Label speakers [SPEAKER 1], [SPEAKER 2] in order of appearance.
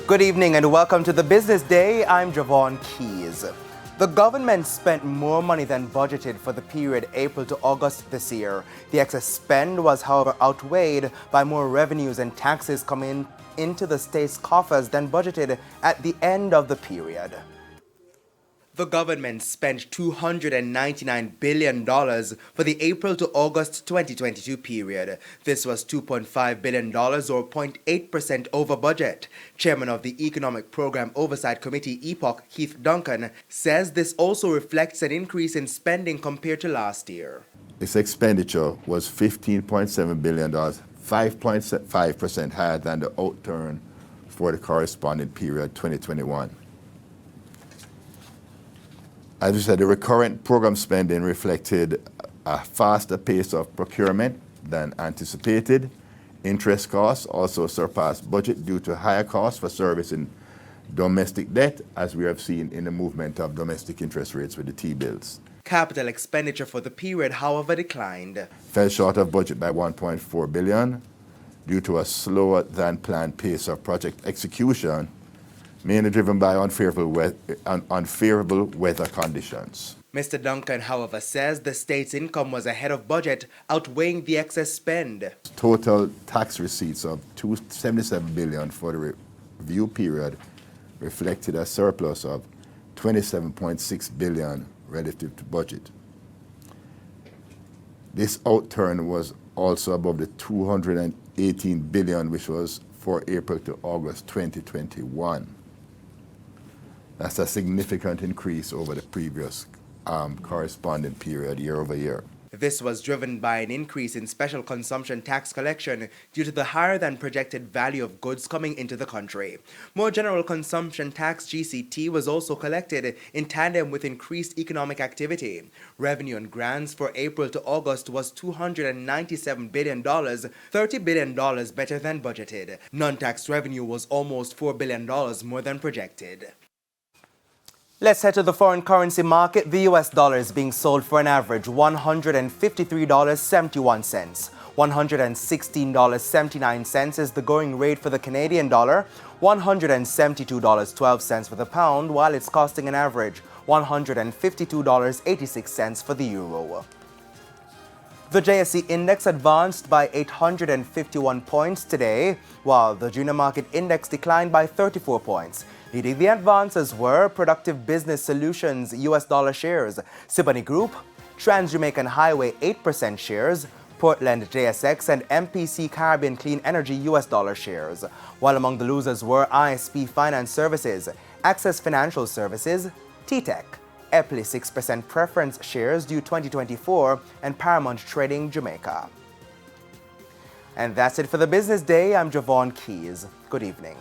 [SPEAKER 1] Good evening and welcome to the Business Day. I'm Javon Keys. The government spent more money than budgeted for the period April to August this year. The excess spend was, however, outweighed by more revenues and taxes coming into the state's coffers than budgeted at the end of the period. The government spent $299 billion for the April to August 2022 period. This was $2.5 billion or 0.8% over budget. Chairman of the Economic Program Oversight Committee, EPOC, Keith Duncan, says this also reflects an increase in spending compared to last year.
[SPEAKER 2] This expenditure was $15.7 billion, 5.5% higher than the outturn for the corresponding period 2021. As we said, the recurrent program spending reflected a faster pace of procurement than anticipated. Interest costs also surpassed budget due to higher costs for servicing domestic debt, as we have seen in the movement of domestic interest rates with the T-bills.
[SPEAKER 1] Capital expenditure for the period, however, declined.
[SPEAKER 2] Fell short of budget by $1.4 billion due to a slower than planned pace of project execution, mainly driven by unfavorable weather conditions.
[SPEAKER 1] Mr. Duncan, however, says the state's income was ahead of budget, outweighing the excess spend.
[SPEAKER 2] Total tax receipts of $277 billion for the review period reflected a surplus of $27.6 billion relative to budget. This outturn was also above the $218 billion, which was for April to August 2021. That's a significant increase over the previous corresponding period year over year.
[SPEAKER 1] This was driven by an increase in special consumption tax collection due to the higher than projected value of goods coming into the country. More general consumption tax GCT was also collected in tandem with increased economic activity. Revenue and grants for April to August was $297 billion, $30 billion better than budgeted. Non-tax revenue was almost $4 billion more than projected. Let's head to the foreign currency market. The US dollar is being sold for an average $153.71. $116.79 is the going rate for the Canadian dollar, $172.12 for the pound, while it's costing an average $152.86 for the euro. The JSE index advanced by 851 points today, while the junior market index declined by 34 points. Leading the advances were Productive Business Solutions US dollar shares, Siboney Group, Trans-Jamaican Highway 8% shares, Portland JSX and MPC Caribbean Clean Energy US dollar shares, while among the losers were ISP Finance Services, Access Financial Services, T-Tech, Epley 6% preference shares due 2024, and Paramount Trading Jamaica. And that's it for the Business Day. I'm Javon Keys. Good evening.